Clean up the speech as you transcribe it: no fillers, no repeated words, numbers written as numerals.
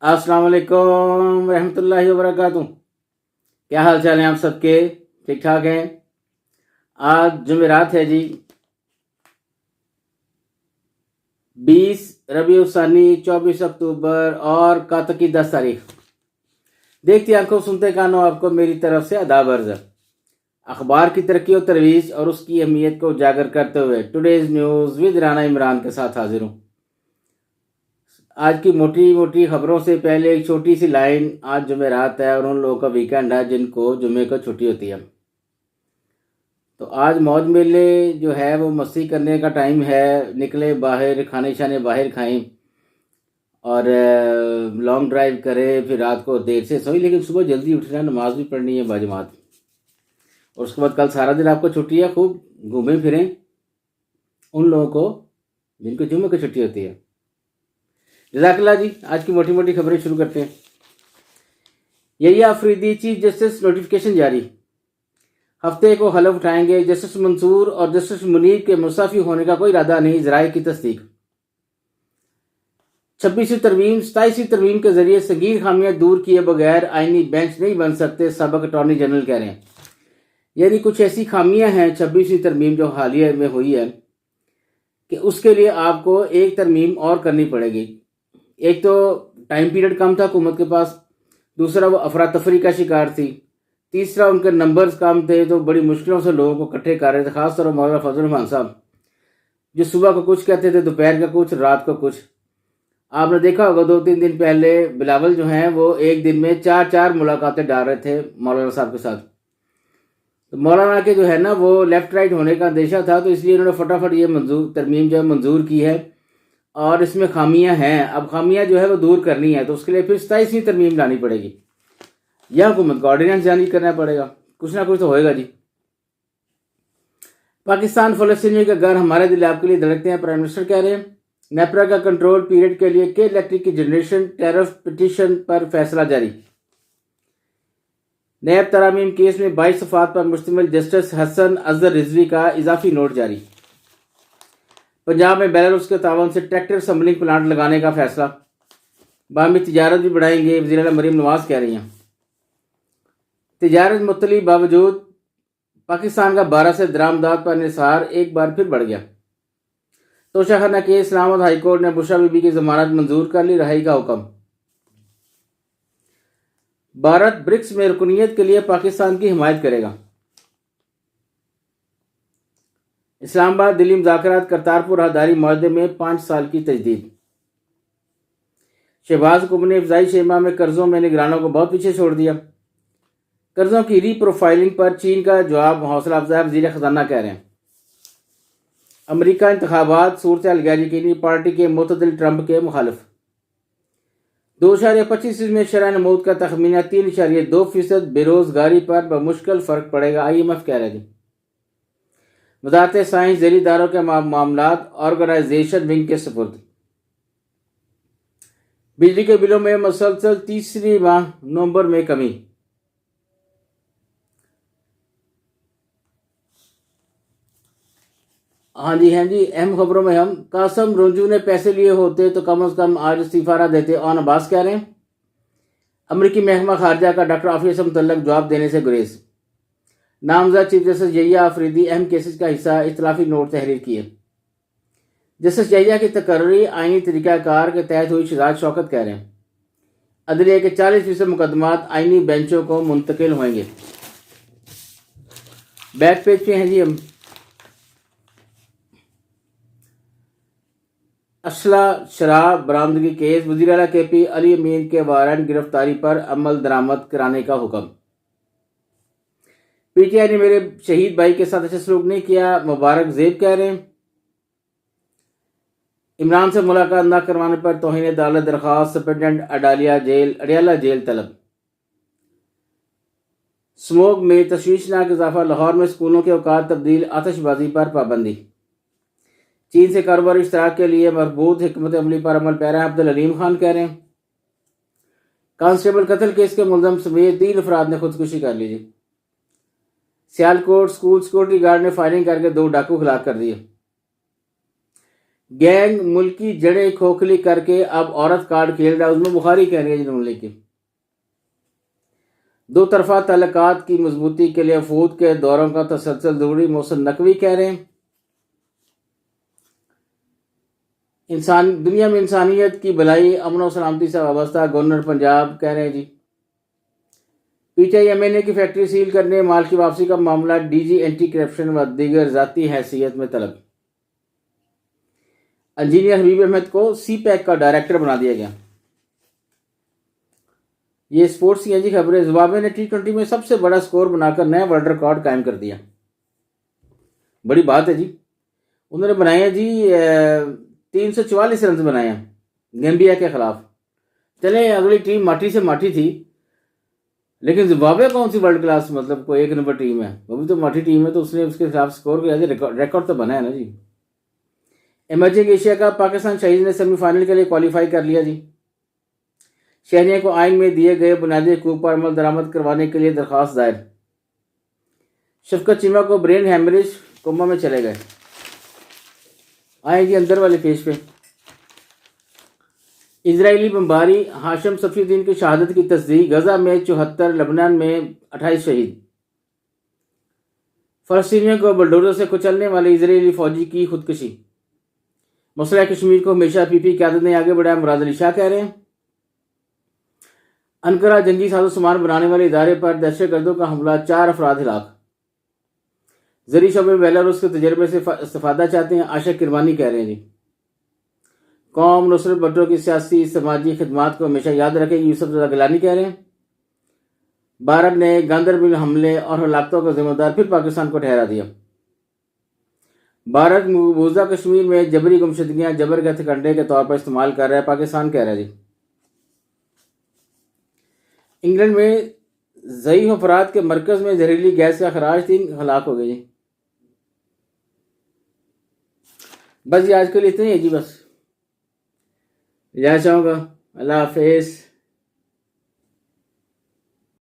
अस्सलाम वालेकुम रहमतुल्लाहि व बरकातुहू। क्या हाल चाल हैं आप सबके? ठीक ठाक हैं? आज जुमेरात है जी, 20 रबीउल सानी 24 अक्टूबर और कातक की 10 तारीख। देखती आंखों सुनते कानों आपको मेरी तरफ से आदाब अर्ज़। अखबार की तरक्की और तरवीज और उसकी अहमियत को उजागर करते हुए today's news with Rana Imran के साथ हाजिर हूँ। आज की मोटी मोटी खबरों से पहले एक छोटी सी लाइन। आज जुमेरात है और उन लोगों का वीकेंड है जिनको जुमे को छुट्टी होती है। तो आज मौज मेले जो है वो मस्ती करने का टाइम है। निकले बाहर, खाने शाने बाहर खाएं और लॉन्ग ड्राइव करें, फिर रात को देर से सोई, लेकिन सुबह जल्दी उठना, नमाज भी पढ़नी है बाजमात। और उसके बाद कल सारा दिन आपको छुट्टी है, खूब घूमें फिरें उन लोगों को जिनको जुमे को छुट्टी होती है। जज़ाकल्लाह जी। आज की मोटी मोटी खबरें शुरू करते हैं। यही आफरीदी चीफ जस्टिस नोटिफिकेशन जारी, हफ्ते को हलफ उठाएंगे। जस्टिस मंसूर और जस्टिस मुनीब के मुसाफी होने का कोई इरादा नहीं, ज़राए की तस्दीक। 26वीं तरमीम 27वीं तरमीम के जरिए सगीर खामियां दूर किए बगैर आईनी बेंच नहीं बन सकते, सबक अटॉर्नी जनरल कह रहे हैं। यानी कुछ ऐसी खामियां हैं 26वीं तरमीम जो हालिया में हुई है कि उसके लिए आपको एक तरमीम और करनी पड़ेगी। एक तो टाइम पीरियड कम था हुकूमत के पास, दूसरा वो अफरा तफरी का शिकार थी, तीसरा उनके नंबर्स कम थे तो बड़ी मुश्किलों से लोगों को इकट्ठे कर रहे थे। खासतौर पर मौलाना फजल रहमान साहब जो सुबह को कुछ कहते थे, दोपहर का कुछ, रात को कुछ। आपने देखा होगा 2-3 दिन पहले बिलावल जो हैं वो एक दिन में 4-4 मुलाकातें डाल रहे थे मौलाना साहब के साथ। तो मौलाना के जो है ना वो लेफ्ट राइट होने का अंदेशा था, तो इसलिए उन्होंने फटाफट ये तरमीम जो है मंजूर की है और इसमें खामियां हैं। अब खामियां जो है वो दूर करनी है, तो उसके लिए फिर 27वीं तरमीम लानी पड़ेगी या हुकूमत को ऑर्डिनेंस जारी करना पड़ेगा। कुछ ना कुछ तो होएगा जी। पाकिस्तान फलस्तीनियों के घर हमारे दिल आपके लिए धड़कते हैं, प्राइम मिनिस्टर कह रहे हैं। नेपरा का कंट्रोल पीरियड के लिए के इलेक्ट्रिक की जनरेशन टैरिफ पिटीशन पर फैसला जारी। नैब तरामीम केस में 22 सफात पर मुश्तमिल जस्टिस हसन अजहर रिजवी का इजाफी नोट जारी। पंजाब में बेलारूस के तावन से ट्रैक्टर असम्बलिंग प्लांट लगाने का फैसला। बाहमी तिजारत भी बढ़ाएंगे, वज़ीर आला मरीम नवाज कह रही हैं। तिजारत मुअत्तली बावजूद पाकिस्तान का 12 से दरामदात पर निसार एक बार फिर बढ़ गया। Toshakhana case Islamabad high court ने बुशरा बीबी की जमानत मंजूर कर ली, रहाई का हुक्म। भारत ब्रिक्स में रुकनीत के लिए पाकिस्तान की हिमायत करेगा। इस्लामाबाद दिल्ली मुज़ाकरात करतारपुर राहदारी मुआहदे में 5 साल की तजदीद। शहबाज हुकूमत ने इफ्जाई शेमा में कर्जों में निगरानों को बहुत पीछे छोड़ दिया। कर्जों की रीप्रोफाइलिंग पर चीन का जवाब हौसला अफजा, वज़ीर खजाना कह रहे हैं। अमेरिका इंतखाबात सूरत गैर यकीनी, पार्टी के मुतदिल ट्रंप के मुखालिफ। 2.25 में शरह नमूद का तखमीना 3.2%। बेरोजगारी पर बमुश्किल फ़र्क पड़ेगा, IMF कह रहे थे। वज़ारत साइंस ज़ेली इदारों के मामलात ऑर्गेनाइजेशन विंग के सुपुर्द। बिजली के बिलों में मुसलसल तीसरी माह नवंबर में कमी। हाँ जी अहम खबरों में हम कासम रंजू ने पैसे लिए होते तो कम से कम आज इस्तीफा न देते, ऑन अब्बास कह रहे हैं। अमरीकी महकमा खारजा का डॉक्टर आफिया मुतल्लक जवाब देने से गुरेज। नामजद चीफ जस्टिस यहिया आफरीदी अहम केसेस का हिस्सा इख्तलाफी नोट तहरीर किए। जस्टिस यहिया की तकर्री आईनी तरीक़ाकार के तहत हुई, शहजाद शौकत कह रहे हैं। अदलिया के 40% मुकदमात आईनी बेंचों को मुंतकिल होंगे। बैक पेज पे हैं जी हम। असला शराब बरामदगी केस, वज़ीर आला KP अली अमीन के वारंट गिरफ्तारी पर अमल दरामद कराने का हुक्म। PTI ने मेरे शहीद भाई के साथ अच्छा सलूक नहीं किया, मुबारक ज़ेब कह रहे हैं। इमरान से मुलाकात न करवाने पर तौहीन अदालत दरख्वास्त, सुप्रिटेंडेंट अडियाला जेल तलब। स्मोक में तशवीशनाक इजाफा, लाहौर में स्कूलों के औकात तब्दील, आतिशबाजी पर पाबंदी। चीन से कारोबारी इश्तराक के लिए मरबूत हिकमत अमली पर अमल पैरा, अब्दुल अलीम खान कह रहे हैं। कांस्टेबल कत्ल केस के मुलजम समेत 3 अफराद ने खुदकुशी कर ली। सियालकोट स्कूल सिक्योरिटी गार्ड ने फायरिंग करके 2 डाकू हलाक कर दिए। گینگ ملکی جڑیں کھوکھلی کر کے اب عورت کارڈ کھیل رہا ہے، اس میں بخاری کہہ رہی ہے جنہوں نے لکھی۔ دو طرفہ تعلقات کی مضبوطی کے لیے فود کے دوروں کا تسلسل ضروری، محسن نقوی کہہ رہے ہیں۔ دنیا میں انسانیت کی بھلائی امن و سلامتی سے وابستہ، گورنر پنجاب کہہ رہے ہیں جی۔ P T I M N A کی فیکٹری سیل کرنے، مال کی واپسی کا معاملہ ڈی جی اینٹی کرپشن و دیگر ذاتی حیثیت میں طلب۔ انجینئر حبیب احمد کو سی پیک کا ڈائریکٹر بنا دیا گیا۔ یہ سپورٹس کی جی خبریں۔ زمبابوے نے T20 میں سب سے بڑا سکور بنا کر نیا ورلڈ ریکارڈ قائم کر دیا، بڑی بات ہے جی۔ انہوں نے بنائے ہیں جی 344 رنز بنائے ہیں گیمبیا کے خلاف۔ چلیں اگلی ٹیم ماٹھی سے ماٹھی تھی، لیکن زمبابوے کون سی ورلڈ کلاس مطلب کوئی ایک نمبر ٹیم ہے، وہ بھی تو ماٹھی ٹیم ہے، تو اس نے اس کے خلاف سکور کیا، ریکارڈ تو بنا ہے نا جی۔ ایمرجنگ ایشیا کا پاکستان شہید نے سیمی فائنل کے لیے کوالیفائی کر لیا جی۔ شہریوں کو آئین میں دیے گئے بنیادی حقوق پر عمل درآمد کروانے کے لیے درخواست دائر۔ شفقت چیمہ کو برین ہیمریج، کوما میں چلے گئے۔ آئیں جی اندر والے پیج پہ۔ اسرائیلی بمباری، ہاشم صفی الدین کی شہادت کی تصدیق، غزہ میں 74، لبنان میں 28 شہید۔ فلسطینیوں کو بلڈوزر سے کچلنے والے اسرائیلی فوجی کی خودکشی۔ مسئلہ کشمیر کو ہمیشہ پی پی قیادت نے آگے بڑھایا، مراد علی شاہ کہہ رہے ہیں۔ انقرہ جنگی ساز و سامان بنانے والے ادارے پر دہشت گردوں کا حملہ، 4 افراد ہلاک۔ زرعی شعبے میں بیلاروس کے تجربے سے استفادہ چاہتے ہیں، عاشق کرمانی کہہ رہے ہیں جی۔ قوم نصرت بھٹو کی سیاسی سماجی خدمات کو ہمیشہ یاد رکھے گی، یوسف رضا گیلانی کہہ رہے ہیں۔ بھارت نے گاندربل حملے اور ہلاکتوں کا ذمہ دار پھر پاکستان کو ٹھہرا دیا۔ بھارت مقبوضہ کشمیر میں جبری گمشدگیاں جبر کے ہتھکنڈے کے طور پر استعمال کر رہا ہے، پاکستان کہہ رہا ہے جی۔ انگلینڈ میں ضعیف افراد کے مرکز میں زہریلی گیس کا اخراج، 3 ہلاک ہو گئے جی۔ بس یہ آج کے لیے اتنے ہی ہے جی، بس جانا چاہوں گا۔ اللہ حافظ۔